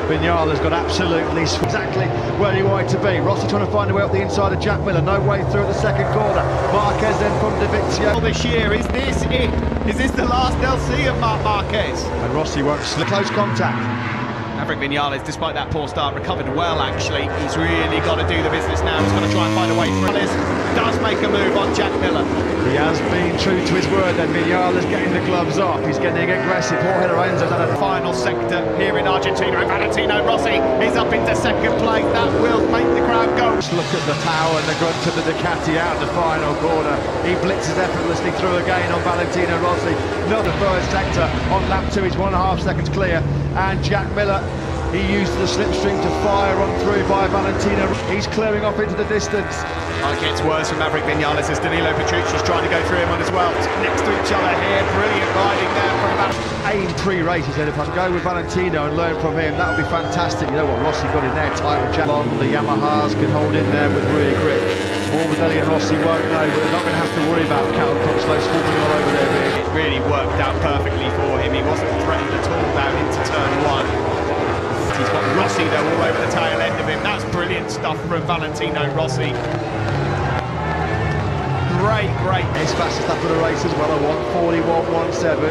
Vinales got absolutely exactly where he wanted to be. Rossi trying to find a way up the inside of Jack Miller, no way through at the second corner. Marquez then from Davizio. This year, is this it? Is this the last LC of Marc Marquez? And Rossi won't slip. Close contact. Maverick Vinales, despite that poor start, recovered well actually. He's really got to do the business now. He's got to try and find a way through. Vinales does make a move on Jack Miller. He has been true to his word then. Vinales getting the gloves off. He's getting aggressive. Jorge Lorenzo's done a final sector here in Argentina, and Valentino Rossi is up into second place. That will make the crowd go. Just look at the power and the grunt of the Ducati out of the final corner. He blitzes effortlessly through again on Valentino Rossi. Another third sector on lap 2. He's 1.5 seconds clear. And Jack Miller, he used the slipstream to fire on through by Valentino. He's clearing off into the distance. It gets worse from Maverick Vinales as Danilo Petrucci's trying to go through him on as well. Next to each other here, brilliant riding there from Valentino. Aim pre-race, he said, if I can go with Valentino and learn from him, that would be fantastic. You know what Rossi got in there, time with Jack on. The Yamahas can hold in there with rear grip. Morbidelli and Rossi won't know, but they're not going to have to worry about Cal Crutchlow swooping all over their rear. It really worked out perfectly for him. He wasn't threatened at all down into turn 1. He's got Rossi though all over the tail end of him. That's brilliant stuff from Valentino Rossi. Great. His fastest lap of the race as well, a 1:41.17.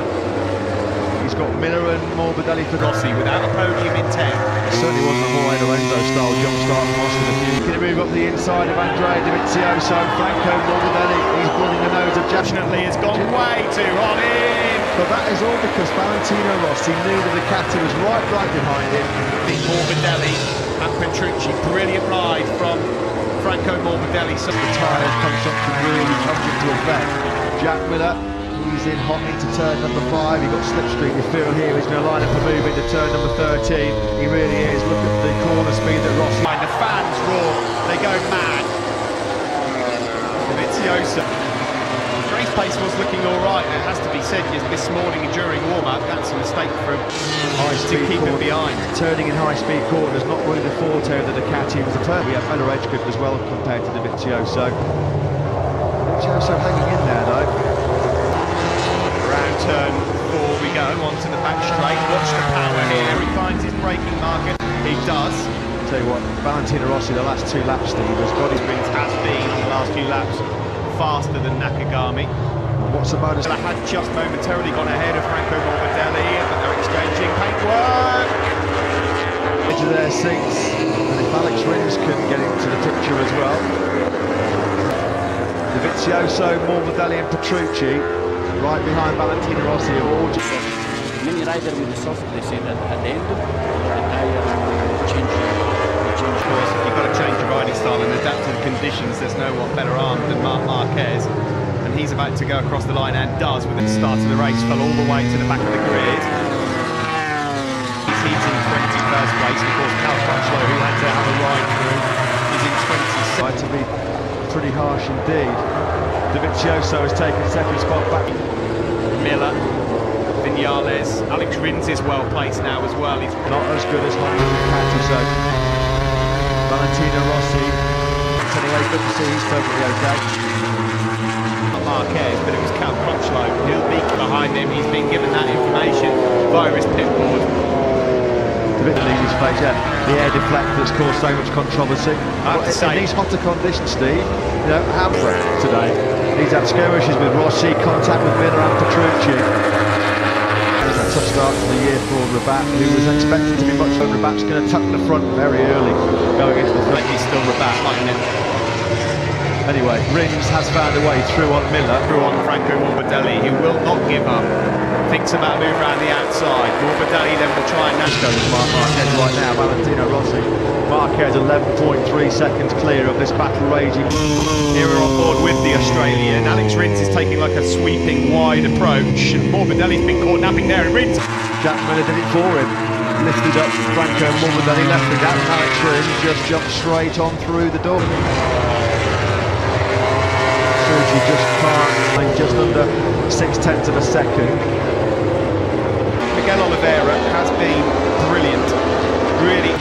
He's got Miller and Morbidelli for Rossi without a podium in 10. It certainly wasn't a Jorge Lorenzo style jump start from Austin. Going to move up the inside of Andrea Dovizioso. Franco Morbidelli, he's blunting the nose of Jack. Fortunately, it's gone way too hot in. But that is all because Valentino Rossi knew that the Ducati was right behind him. Morbidelli and Petrucci, brilliant ride from Franco Morbidelli. So the tyres consumption really comes into effect. Jack Miller, he's in hot into turn number 5. He got slipstream. You feel here he's going to line up a move into turn number 13. He really is. Look at the corner speed that Rossi. And the fans roar. They go mad. Dovizioso. Race pace was looking all right. It has to be said this morning during warm-up, that's a mistake for him to keep him behind. Turning in high-speed corners, not really the forte of the Ducati. It was a perfect better edge grip as well compared to Dovizioso. Dovizioso hanging in there though. Around turn 4 we go, onto the back straight. Watch the power here. He finds his braking market. He does. Tell you what, Valentino Rossi the last 2 laps, Steve, has got his rings, has been on the last few laps faster than Nakagami. What's the bonus? I had just momentarily gone ahead of Franco Morbidelli, but they're exchanging paintwork. Edge of their seats, and if Alex Rins can get into the picture as well. Dovizioso, Morbidelli and Petrucci, right behind Valentino Rossi. Many riders with the soft, they say that at the end, the tire change. Of course, if you've got to change your riding style and adapt to the conditions, there's no one better armed than Marc Marquez. And he's about to go across the line and does with the start of the race, fell all the way to the back of the grid. He's in 21st place, and of course Cal Crutchlow, who had to have a ride through, is in 26th. Right, to be pretty harsh indeed. Dovizioso has taken second spot back. Miller, Vinales, Alex Rins is well placed now as well. He's not as good as Honda Ducati, so Valentino Rossi, anyway, good to see he's perfectly okay. Marquez, but it was Cal Crutchlow. He'll be behind him. He's been given that information via his pit board. A bit of his face, yeah. The air deflect that's caused so much controversy. I have to say, in these hotter conditions, Steve, you know, Hamlet today, he's had skirmishes with Rossi, contact with Miller and Petrucci. It was a tough start to the year for Rabat, who was expected to be much better. Rabat's going to tuck the front very early, going into the front. He's still Rabat, mightn't it? Anyway, Rins has found a way through on Miller. Through on Franco Morbidelli, who will not give up. Thinks about a move around the outside. Morbidelli then will try and Nashco is Marquez right now, Valentino Rossi. Marquez 11.3 seconds clear of this battle raging. Here we're on board with the Australian. Alex Rins is taking like a sweeping wide approach, and Morbidelli's been caught napping there, and Rins. Jack Miller did it for him. Lifted up Franco Morbidelli, left the gap, and Alex Rins just jumped straight on through the door. He just can't, just under 0.6 of a second. Miguel Oliveira has been brilliant, really.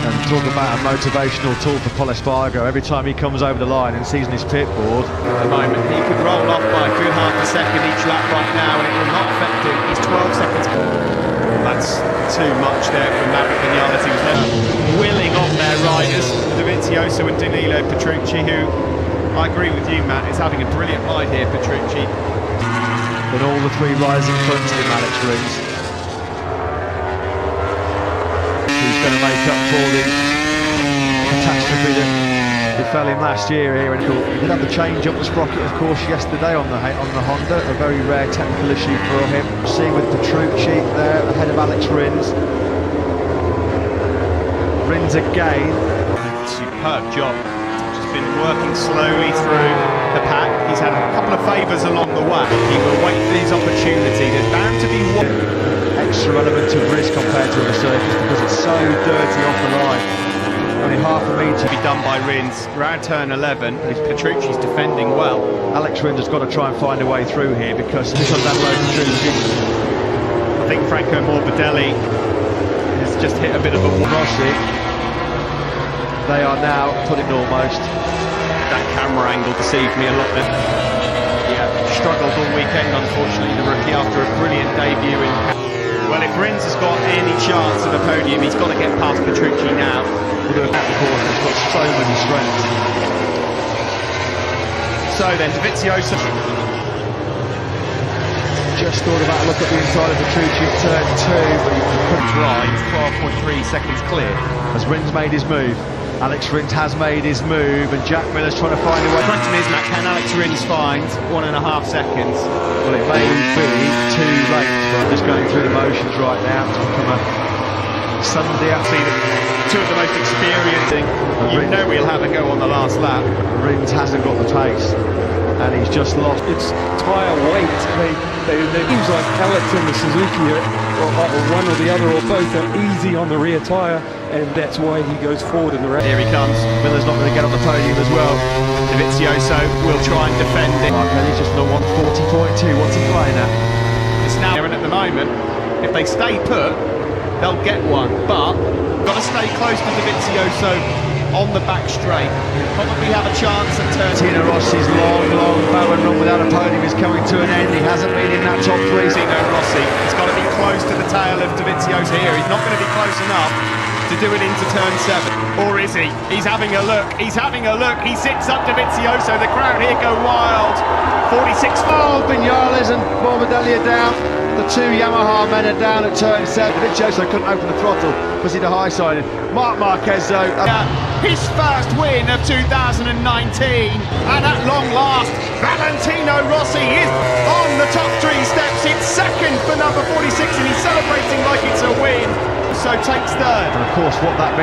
And talk about a motivational tool for Paul Espargaro. Every time he comes over the line and sees on his pit board. At the moment, he could roll off by a good half a second each lap right now, and it will not affect him. He's 12 seconds. That's too much there from Maverick Vinales. He was never willing on their riders, Dovizioso and Danilo Petrucci, who, I agree with you, Matt, is having a brilliant ride here, Petrucci. But all the three riders in front of him, Alex Rins. He's going to make up for the catastrophe that befell him last year here. And he did have the change up the sprocket, of course, yesterday on the Honda. A very rare technical issue for him. See with Petrucci there ahead of Alex Rins. Rins again. Superb job. Just been working slowly through the pack. He's had a couple of favours along the way. He will wait for his opportunity. There's bound to be one extra element of risk compared to the surface because it's so dirty off the line. Only half a metre to be done by Rins. Round turn 11. Petrucci's defending well. Alex Rins has got to try and find a way through here because he's on that low Petrucci. I think Franco Morbidelli has just hit a bit of a Rossi. They are now putting almost. That camera angle deceived me a lot then. Yeah, struggled all weekend, unfortunately, the rookie, after a brilliant debut in. Well, if Rins has got any chance of a podium, he's got to get past Petrucci now. At the corner, he's got so many strengths. So then, Dovizioso just thought about a look at the inside of Petrucci at turn 2, but he couldn't ride. 12.3 seconds clear. As Rins made his move. Alex Rins has made his move, and Jack Miller's trying to find a way. The question is, Matt, can Alex Rins find 1.5 seconds? Well, it may be too late, but I'm just going through the motions right now. It's become a Sunday afternoon. Two of the most experiencing. You know we'll have a go on the last lap. Rins hasn't got the pace, and he's just lost. It's tyre weight. They seems like Alex and the Suzuki or one or the other or both are easy on the rear tyre, and that's why he goes forward in the race. Here he comes. Miller's not going to get on the podium as well. Dovizioso will try and defend it. He's just on 140.2. What's he playing at? It's now, and at the moment, if they stay put, they'll get one. But got to stay close to Dovizioso on the back straight. Probably have a chance at turn. Tino Rossi's long barren run without a podium is coming to an end. He hasn't been in that top 3. Tino Rossi, he's got to be close to the tail of Dovizioso here. He's not going to be close enough to do it into turn 7. Or is he? He's having a look. He's having a look. He sits up Dovizioso. The crowd here go wild. 46. Oh, Vinales and Morbidelli are down. The two Yamaha men are down at turn 7. Dovizioso couldn't open the throttle because he'd a high side. Marc Marquez though. His first win of 2019, and at long last, Valentino Rossi is on the top 3 steps. It's second for number 46, and he's celebrating like it's a win. So takes third. And of course, what that means.